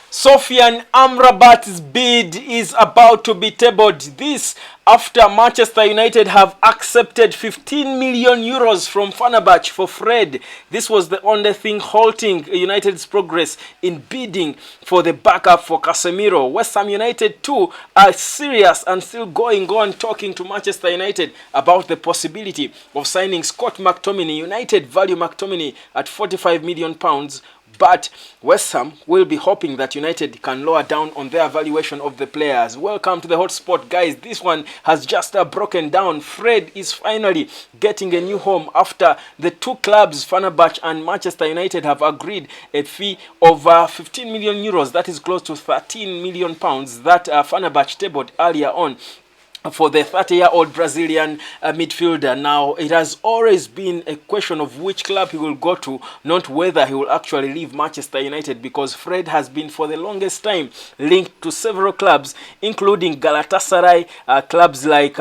Sofyan Amrabat's bid is about to be tabled. This after Manchester United have accepted 15 million euros from Fenerbahce for Fred. This was the only thing halting United's progress in bidding for the backup for Casemiro. West Ham United too are serious and still going on talking to Manchester United about the possibility of signing Scott McTominay. United value McTominay at £45 million. But West Ham will be hoping that United can lower down on their valuation of the players. Welcome to the hotspot, guys. This one has just broken down. Fred is finally getting a new home after the two clubs, Fenerbahce and Manchester United, have agreed a fee of 15 million euros. That is close to 13 million pounds that Fenerbahce tabled earlier on for the 30-year-old Brazilian midfielder. Now, it has always been a question of which club he will go to, not whether he will actually leave Manchester United, because Fred has been for the longest time linked to several clubs, including Galatasaray, clubs like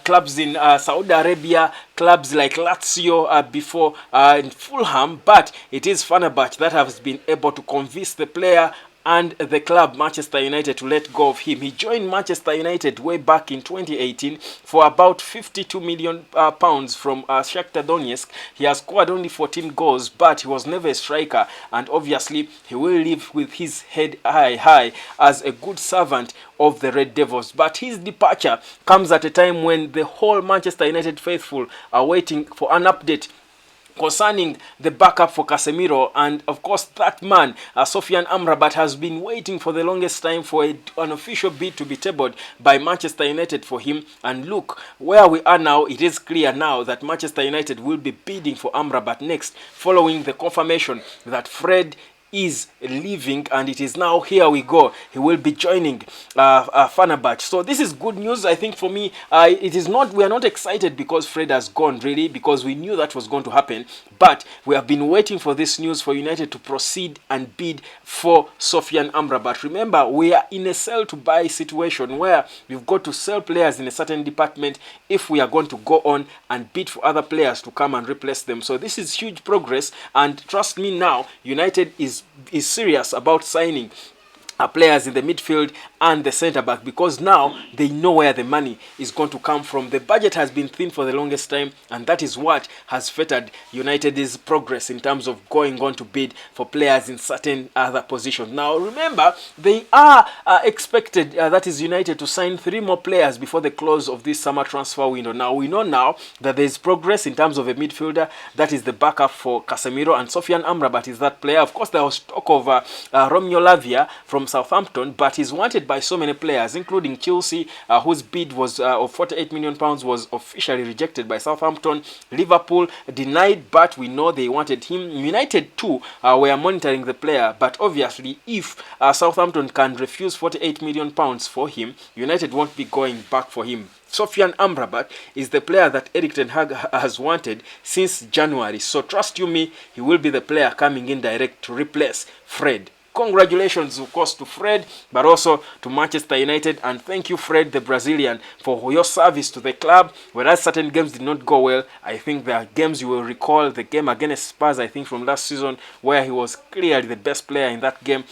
clubs in Saudi Arabia, clubs like Lazio before in Fulham. But it is Fenerbahce that has been able to convince the player and the club Manchester United to let go of him. He joined Manchester United way back in 2018 for about 52 million pounds from Shakhtar Donetsk. He has scored only 14 goals, but he was never a striker, and obviously he will live with his head high as a good servant of the Red Devils. But his departure comes at a time when the whole Manchester United faithful are waiting for an update concerning the backup for Casemiro. And of course that man, Sofyan Amrabat, has been waiting for the longest time for an official bid to be tabled by Manchester United for him. And look where we are now. It is clear now that Manchester United will be bidding for Amrabat next, following the confirmation that Fred is leaving, and it is now, here we go, he will be joining Fenerbahce. So this is good news, I think, for me. It is not, we are not excited because Fred has gone, really, because we knew that was going to happen, but we have been waiting for this news for United to proceed and bid for Sofyan Amrabat. Remember, we are in a sell to buy situation where we've got to sell players in a certain department if we are going to go on and bid for other players to come and replace them. So this is huge progress, and trust me, now United is serious about signing players in the midfield and the centre back, because now they know where the money is going to come from. The budget has been thin for the longest time, and that is what has fettered United's progress in terms of going on to bid for players in certain other positions. Now remember, they are expected, that is United, to sign 3 more players before the close of this summer transfer window. Now we know now that there is progress in terms of a midfielder that is the backup for Casemiro, and Sofyan Amrabat is that player. Of course, there was talk of Romeo Lavia from Southampton, but he's wanted by so many players, including Chelsea, whose bid was of 48 million pounds was officially rejected by Southampton. Liverpool denied, but we know they wanted him. United too were monitoring the player, but obviously if Southampton can refuse 48 million pounds for him, United won't be going back for him. Sofyan Amrabat is the player that Erik ten Hag has wanted since January. So trust you me, he will be the player coming in direct to replace Fred. Congratulations, of course, to Fred, but also to Manchester United. And thank you, Fred, the Brazilian, for your service to the club. Whereas certain games did not go well, I think there are games you will recall. The game against Spurs, I think, from last season, where he was clearly the best player in that game.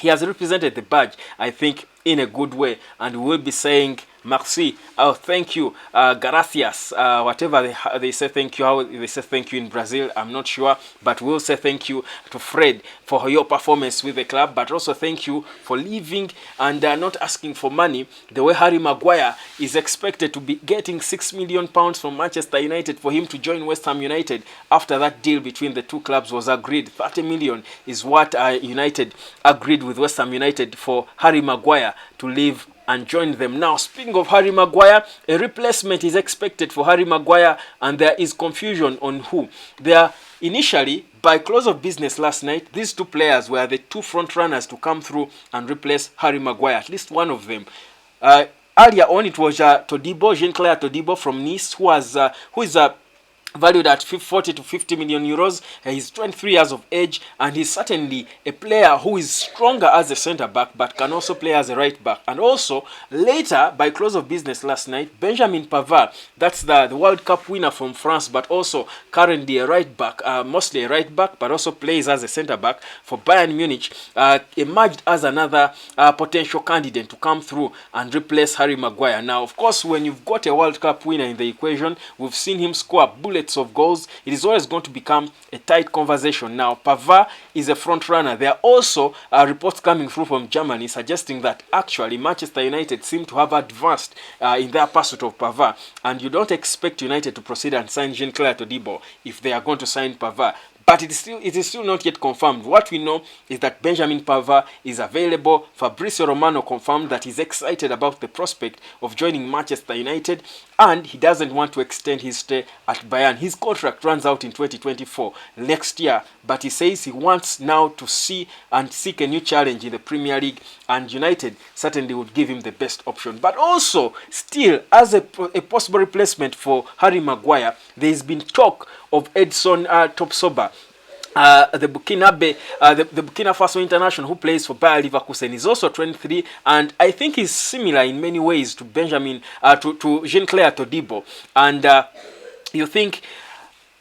He has represented the badge, I think, in a good way, and we will be saying merci, oh thank you, gracias, whatever they say thank you, how they say thank you in Brazil, I'm not sure, but we'll say thank you to Fred for your performance with the club, but also thank you for leaving and not asking for money, the way Harry Maguire is expected to be getting £6 million from Manchester United for him to join West Ham United after that deal between the two clubs was agreed. 30 million is what United agreed with West Ham United for Harry Maguire to leave and join them. Now, speaking of Harry Maguire, a replacement is expected for Harry Maguire, and there is confusion on who. There initially, by close of business last night, these two players were the two front runners to come through and replace Harry Maguire, at least one of them. Earlier on, it was Todibo, Jean-Claire Todibo from Nice, who is valued at 40 to 50 million euros. He's 23 years of age, and he's certainly a player who is stronger as a centre back but can also play as a right back. And also later, by close of business last night, Benjamin Pavard, that's the World Cup winner from France, but also currently a right back, mostly a right back, but also plays as a centre back for Bayern Munich, emerged as another potential candidate to come through and replace Harry Maguire. Now, of course, when you've got a World Cup winner in the equation, we've seen him score bullets of goals. It is always going to become a tight conversation. Now, Pavard is a front runner. There are also reports coming through from Germany suggesting that actually Manchester United seem to have advanced in their pursuit of Pavard, and you don't expect United to proceed and sign Jean-Claire Todibo if they are going to sign Pavard. But it is still not yet confirmed. What we know is that Benjamin Pavard is available. Fabrizio Romano confirmed that he's excited about the prospect of joining Manchester United, and he doesn't want to extend his stay at Bayern. His contract runs out in 2024, next year, but he says he wants now to see and seek a new challenge in the Premier League, and United certainly would give him the best option. But also, still, as a possible replacement for Harry Maguire, there's been talk of Edson Topsoba, the Burkina Faso international who plays for Bayer Leverkusen. Is also 23, and I think he's similar in many ways to to Jean-Claire Todibo. And you think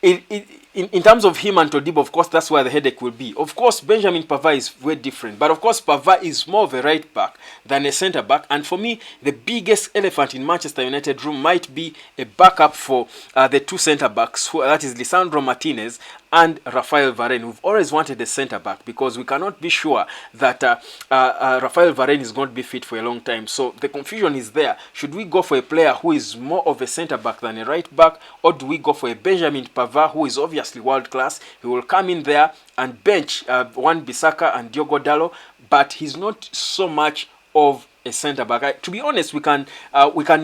in terms of him and Todibo, of course, that's where the headache will be. Of course, Benjamin Pavard is very different, but of course, Pavard is more of a right back than a centre back. And for me, the biggest elephant in Manchester United room might be a backup for the two centre backs, that is Lisandro Martinez and Rafael Varane. We've always wanted a centre back because we cannot be sure that Rafael Varane is going to be fit for a long time. So the confusion is there. Should we go for a player who is more of a centre back than a right back, or do we go for a Benjamin Pavard who is obviously world class? He will come in there and bench Wan-Bissaka and Diogo Dalot, but he's not so much of a centre back. To be honest, we can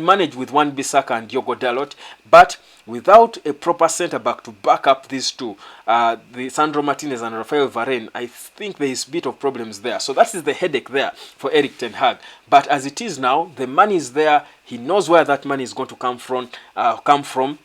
manage with Wan-Bissaka and Diogo Dalot, but without a proper centre back to back up these two, the Sandro Martinez and Rafael Varane, I think there is a bit of problems there. So that is the headache there for Erik ten Hag. But as it is now, the money is there. He knows where that money is going to come from.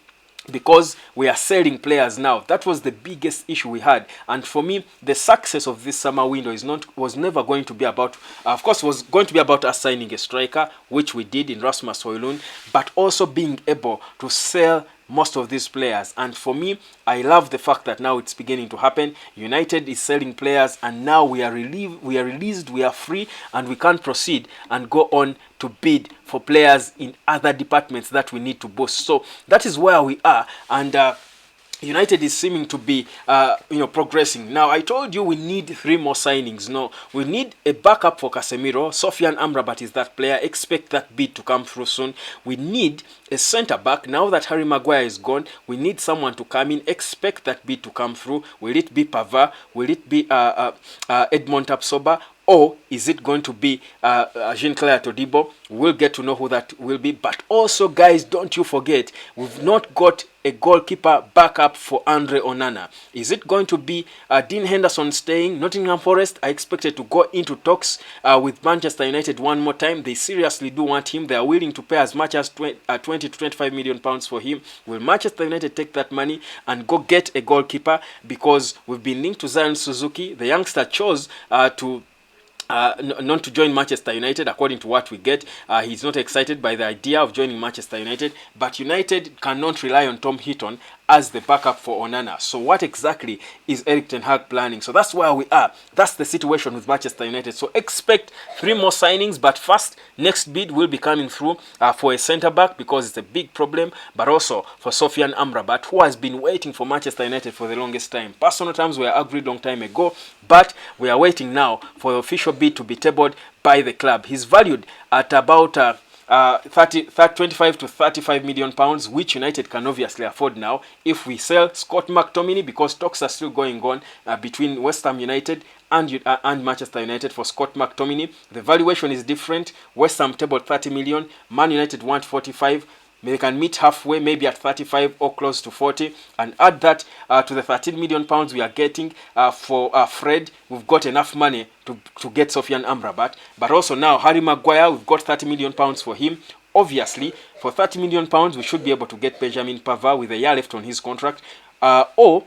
Because we are selling players now. That was the biggest issue we had. And for me, the success of this summer window was never going to be about, of course, was going to be about us signing a striker, which we did in Rasmus Højlund, but also being able to sell most of these players. And for me, I love the fact that now it's beginning to happen. United is selling players, and now we are released, we are free, and we can proceed and go on to bid for players in other departments that we need to boost. So that is where we are, and United is seeming to be progressing. Now, I told you we need 3 more signings. No, we need a backup for Casemiro. Sofyan Amrabat is that player. Expect that bid to come through soon. We need a centre back. Now that Harry Maguire is gone, we need someone to come in. Expect that bid to come through. Will it be Pavard? Will it be Edmond Tapsoba? Or is it going to be Jean-Claire Todibo? We'll get to know who that will be. But also, guys, don't you forget, we've not got a goalkeeper backup for Andre Onana. Is it going to be Dean Henderson staying? Nottingham Forest are expected to go into talks with Manchester United one more time. They seriously do want him. They are willing to pay as much as 20 to 25 million pounds for him. Will Manchester United take that money and go get a goalkeeper? Because we've been linked to Zion Suzuki. The youngster chose not to join Manchester United, according to what we get. He's not excited by the idea of joining Manchester United, but United cannot rely on Tom Heaton as the backup for Onana. So what exactly is Erik ten Hag planning? So that's where we are. That's the situation with Manchester United. So expect 3 more signings, but first, next bid will be coming through for a centre-back, because it's a big problem, but also for Sofyan Amrabat, who has been waiting for Manchester United for the longest time. Personal terms were agreed long time ago, but we are waiting now for the official bid to be tabled by the club. He's valued at about 25 to 35 million pounds, which United can obviously afford now if we sell Scott McTominay, because talks are still going on between West Ham United and Manchester United for Scott McTominay. The valuation is different. West Ham tabled 30 million, Man United want 45. They can meet halfway, maybe at 35 or close to 40, and add that to the 13 million pounds we are getting for Fred. We've got enough money to get Sofyan Amrabat. But also now, Harry Maguire, we've got 30 million pounds for him. obviously, for £30 million, we should be able to get Benjamin Pavard with a year left on his contract, or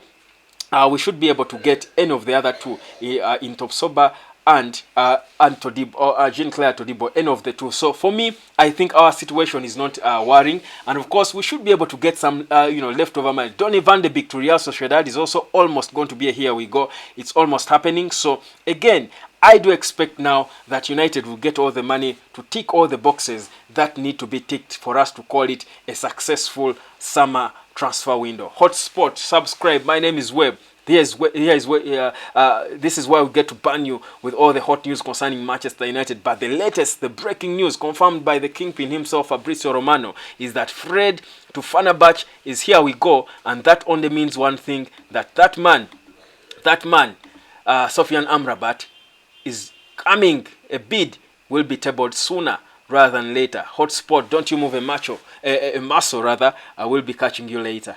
we should be able to get any of the other two in Topsoba and Todibo, or Jean-Claire Todibo, any of the two. So for me, I think our situation is not worrying, and of course we should be able to get some leftover money. Donny van de Beek to Real Sociedad is also almost going to be a here we go. It's almost happening. So again, I do expect now that United will get all the money to tick all the boxes that need to be ticked for us to call it a successful summer transfer window. Hotspot, subscribe. My name is Webb. This is where we get to burn you with all the hot news concerning Manchester United. But the latest, the breaking news confirmed by the kingpin himself, Fabrizio Romano, is that Fred to Fenerbahce is here we go, and that only means one thing: that man, Sofyan Amrabat, is coming. A bid will be tabled sooner rather than later. Hotspot, don't you move a muscle rather. I will be catching you later.